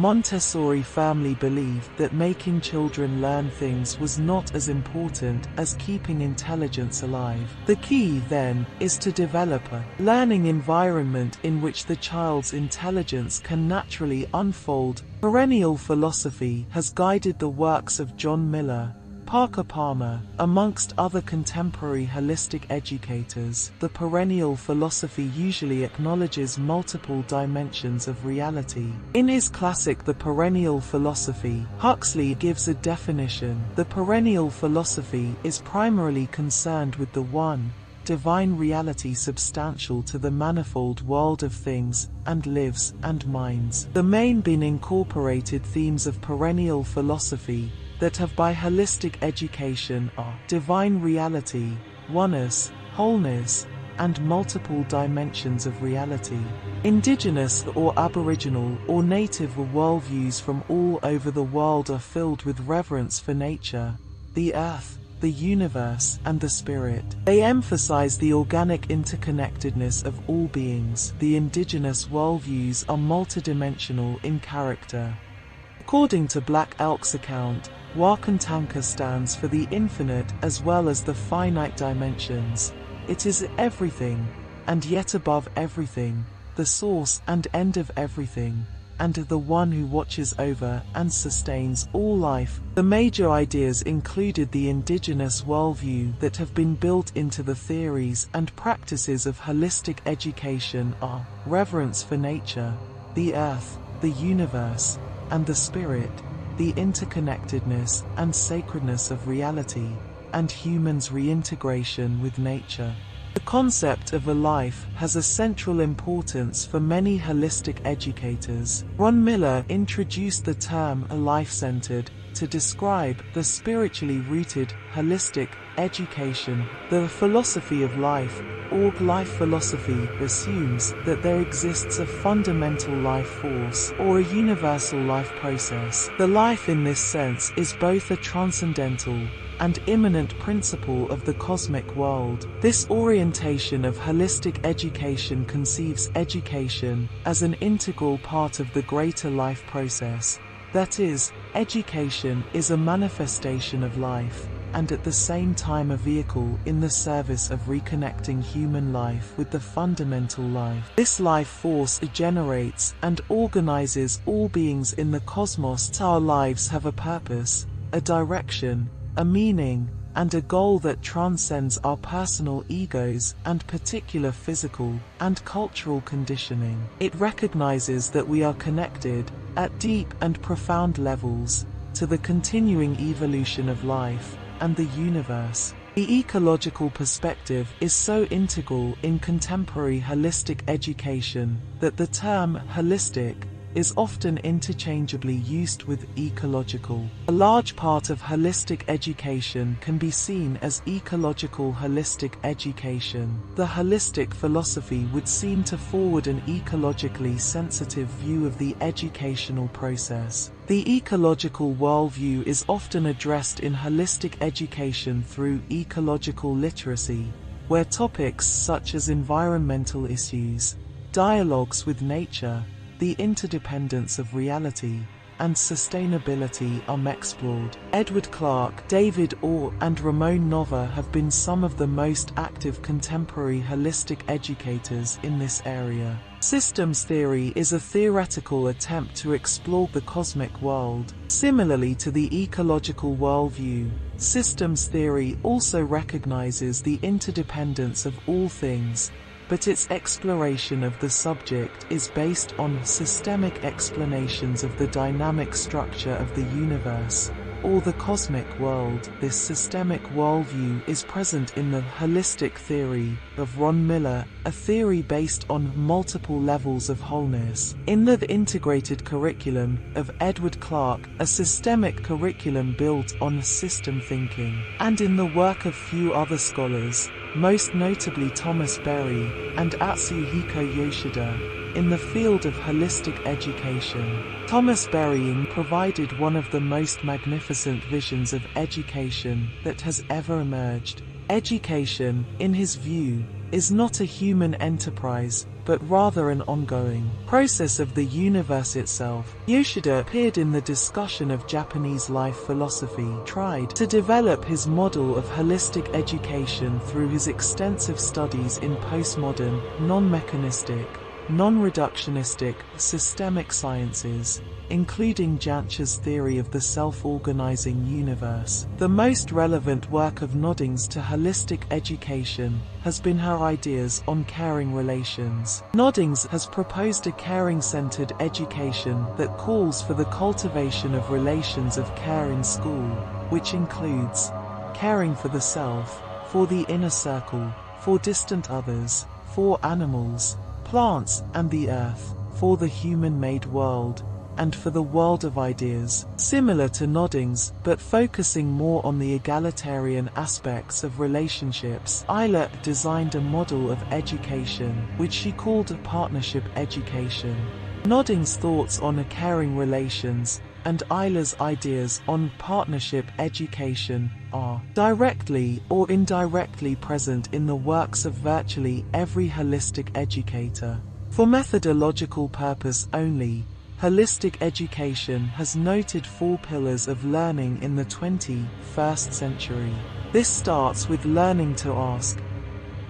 Montessori firmly believed that making children learn things was not as important as keeping intelligence alive. The key, then, is to develop a learning environment in which the child's intelligence can naturally unfold. Perennial philosophy has guided the works of John Miller, Parker Palmer, amongst other contemporary holistic educators. The perennial philosophy usually acknowledges multiple dimensions of reality. In his classic The Perennial Philosophy, Huxley gives a definition. The perennial philosophy is primarily concerned with the one, divine reality substantial to the manifold world of things, and lives, and minds. The main incorporated themes of perennial philosophy that have by holistic education are divine reality, oneness, wholeness, and multiple dimensions of reality. Indigenous or Aboriginal or Native worldviews from all over the world are filled with reverence for nature, the earth, the universe, and the spirit. They emphasize the organic interconnectedness of all beings. The indigenous worldviews are multidimensional in character. According to Black Elk's account, Wakantanka stands for the infinite as well as the finite dimensions. It is everything, and yet above everything, the source and end of everything, and the one who watches over and sustains all life. The major ideas included the indigenous worldview that have been built into the theories and practices of holistic education are reverence for nature, the earth, the universe, and the spirit, the interconnectedness and sacredness of reality, and humans' reintegration with nature. The concept of a life has a central importance for many holistic educators. Ron Miller introduced the term a life-centered to describe the spiritually rooted, holistic education. The philosophy of life, or life philosophy, assumes that there exists a fundamental life force, or a universal life process. The life in this sense is both a transcendental and immanent principle of the cosmic world. This orientation of holistic education conceives education as an integral part of the greater life process. That is, education is a manifestation of life, and at the same time a vehicle in the service of reconnecting human life with the fundamental life. This life force generates and organizes all beings in the cosmos. Our lives have a purpose, a direction, a meaning, and a goal that transcends our personal egos and particular physical and cultural conditioning. It recognizes that we are connected, at deep and profound levels, to the continuing evolution of life and the universe. The ecological perspective is so integral in contemporary holistic education that the term holistic is often interchangeably used with ecological. A large part of holistic education can be seen as ecological holistic education. The holistic philosophy would seem to forward an ecologically sensitive view of the educational process. The ecological worldview is often addressed in holistic education through ecological literacy, where topics such as environmental issues, dialogues with nature, the interdependence of reality, and sustainability are explored. Edward Clark, David Orr, and Ramon Nova have been some of the most active contemporary holistic educators in this area. Systems theory is a theoretical attempt to explore the cosmic world. Similarly to the ecological worldview, systems theory also recognizes the interdependence of all things, but its exploration of the subject is based on systemic explanations of the dynamic structure of the universe, or the cosmic world. This systemic worldview is present in the holistic theory of Ron Miller, a theory based on multiple levels of wholeness. In the integrated curriculum of Edward Clark, a systemic curriculum built on system thinking. And in the work of few other scholars, most notably Thomas Berry and Atsuhiko Yoshida, in the field of holistic education. Thomas Berry provided one of the most magnificent visions of education that has ever emerged. Education, in his view, is not a human enterprise, but rather an ongoing process of the universe itself. Yoshida appeared in the discussion of Japanese life philosophy, tried to develop his model of holistic education through his extensive studies in postmodern, non-mechanistic, non-reductionistic, systemic sciences, including Jansch's theory of the self-organizing universe. The most relevant work of Noddings to holistic education has been her ideas on caring relations. Noddings has proposed a caring-centered education that calls for the cultivation of relations of care in school, which includes caring for the self, for the inner circle, for distant others, for animals, plants, and the earth, for the human-made world, and for the world of ideas. Similar to Noddings, but focusing more on the egalitarian aspects of relationships, Eiler designed a model of education, which she called a partnership education. Noddings' thoughts on a caring relations, and Eiler's ideas on partnership education, are directly or indirectly present in the works of virtually every holistic educator. For methodological purpose only, holistic education has noted 4 pillars of learning in the 21st century. This starts with learning to ask.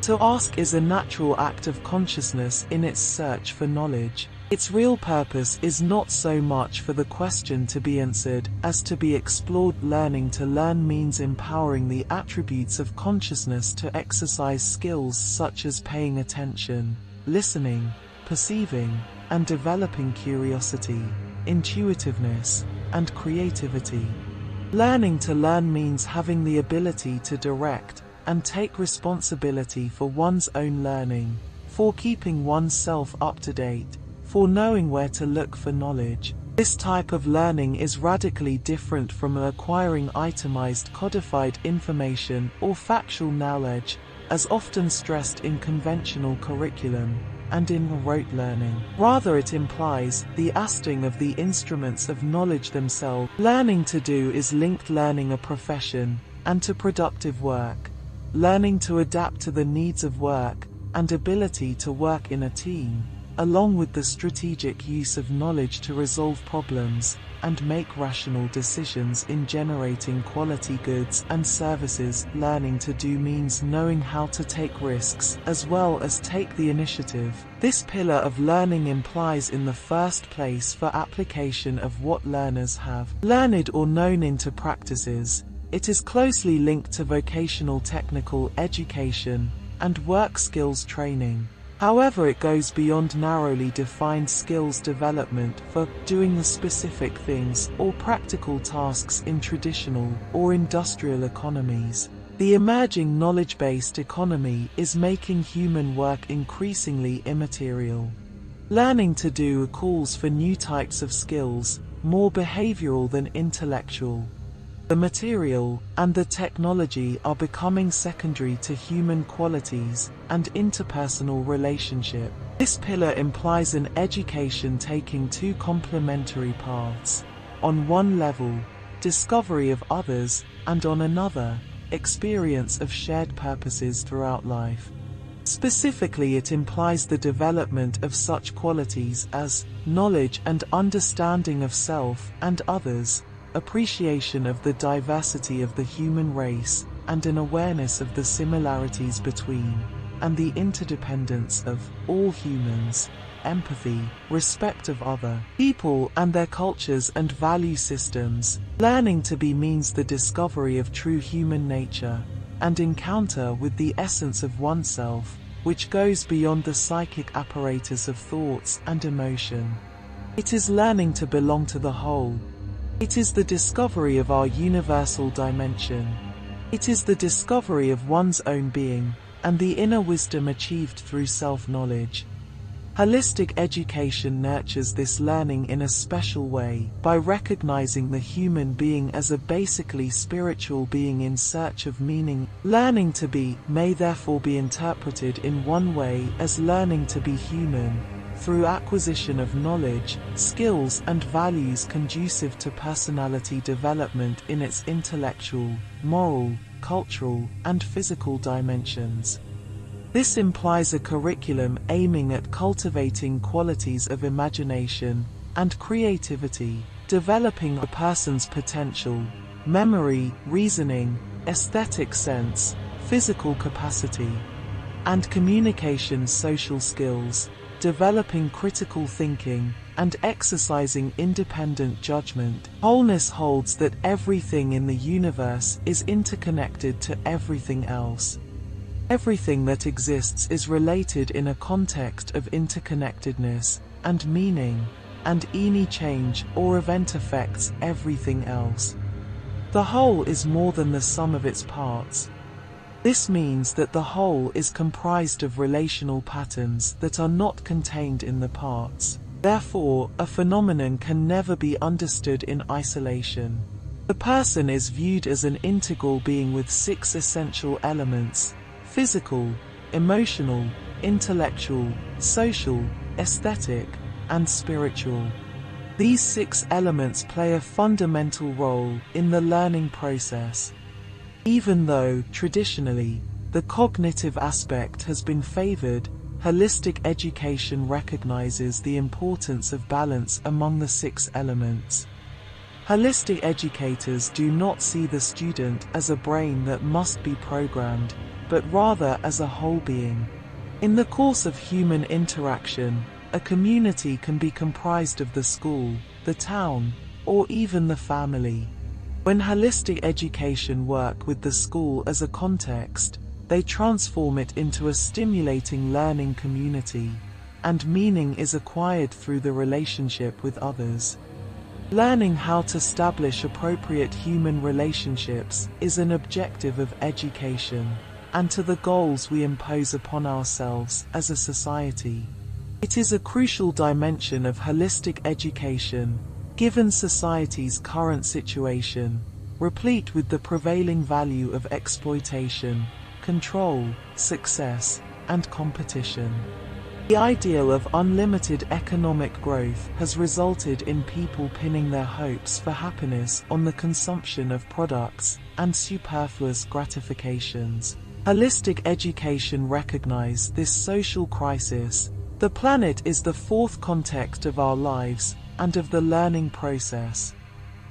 To ask is a natural act of consciousness in its search for knowledge. Its real purpose is not so much for the question to be answered as to be explored. Learning to learn means empowering the attributes of consciousness to exercise skills such as paying attention, listening, perceiving, and developing curiosity, intuitiveness, and creativity. Learning to learn means having the ability to direct and take responsibility for one's own learning, for keeping oneself up to date, for knowing where to look for knowledge. This type of learning is radically different from acquiring itemized codified information or factual knowledge, as often stressed in conventional curriculum and in rote learning. Rather, it implies the mastering of the instruments of knowledge themselves. Learning to do is linked learning a profession and to productive work, learning to adapt to the needs of work, and ability to work in a team, along with the strategic use of knowledge to resolve problems and make rational decisions in generating quality goods and services. Learning to do means knowing how to take risks as well as take the initiative. This pillar of learning implies in the first place for application of what learners have learned or known into practices. It is closely linked to vocational technical education and work skills training. However, it goes beyond narrowly defined skills development for doing the specific things or practical tasks in traditional or industrial economies. The emerging knowledge-based economy is making human work increasingly immaterial. Learning to do calls for new types of skills, more behavioral than intellectual. The material and the technology are becoming secondary to human qualities and interpersonal relationship. This pillar implies an education taking 2 complementary paths. On one level, discovery of others, and on another, experience of shared purposes throughout life. Specifically, it implies the development of such qualities as knowledge and understanding of self and others, appreciation of the diversity of the human race, and an awareness of the similarities between and the interdependence of all humans, empathy, respect of other people and their cultures and value systems. Learning to be means the discovery of true human nature and encounter with the essence of oneself, which goes beyond the psychic apparatus of thoughts and emotion. It is learning to belong to the whole. It is the discovery of our universal dimension. It is the discovery of one's own being, and the inner wisdom achieved through self-knowledge. Holistic education nurtures this learning in a special way, by recognizing the human being as a basically spiritual being in search of meaning. Learning to be may therefore be interpreted in one way as learning to be human, through acquisition of knowledge, skills and values conducive to personality development in its intellectual, moral, cultural, and physical dimensions. This implies a curriculum aiming at cultivating qualities of imagination and creativity, developing a person's potential, memory, reasoning, aesthetic sense, physical capacity, and communication social skills, developing critical thinking, and exercising independent judgment. Wholeness holds that everything in the universe is interconnected to everything else. Everything that exists is related in a context of interconnectedness and meaning, and any change or event affects everything else. The whole is more than the sum of its parts. This means that the whole is comprised of relational patterns that are not contained in the parts. Therefore, a phenomenon can never be understood in isolation. The person is viewed as an integral being with 6 essential elements: physical, emotional, intellectual, social, aesthetic, and spiritual. These 6 elements play a fundamental role in the learning process. Even though, traditionally, the cognitive aspect has been favored, holistic education recognizes the importance of balance among the 6 elements. Holistic educators do not see the student as a brain that must be programmed, but rather as a whole being. In the course of human interaction, a community can be comprised of the school, the town, or even the family. When holistic education work with the school as a context, they transform it into a stimulating learning community, and meaning is acquired through the relationship with others. Learning how to establish appropriate human relationships is an objective of education, and to the goals we impose upon ourselves as a society. It is a crucial dimension of holistic education, given society's current situation, replete with the prevailing value of exploitation, control, success, and competition. The ideal of unlimited economic growth has resulted in people pinning their hopes for happiness on the consumption of products and superfluous gratifications. Holistic education recognizes this social crisis. The planet is the 4th context of our lives and of the learning process.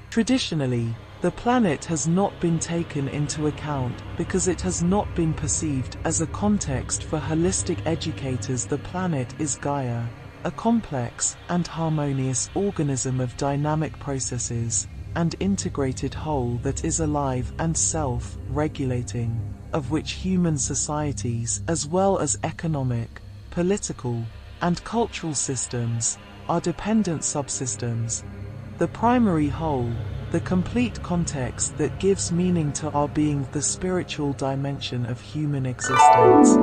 Traditionally, the planet has not been taken into account because it has not been perceived as a context for holistic educators. The planet is Gaia, a complex and harmonious organism of dynamic processes, and integrated whole that is alive and self-regulating, of which human societies, as well as economic, political, and cultural systems, are dependent subsystems. The primary whole, the complete context that gives meaning to our being, the spiritual dimension of human existence.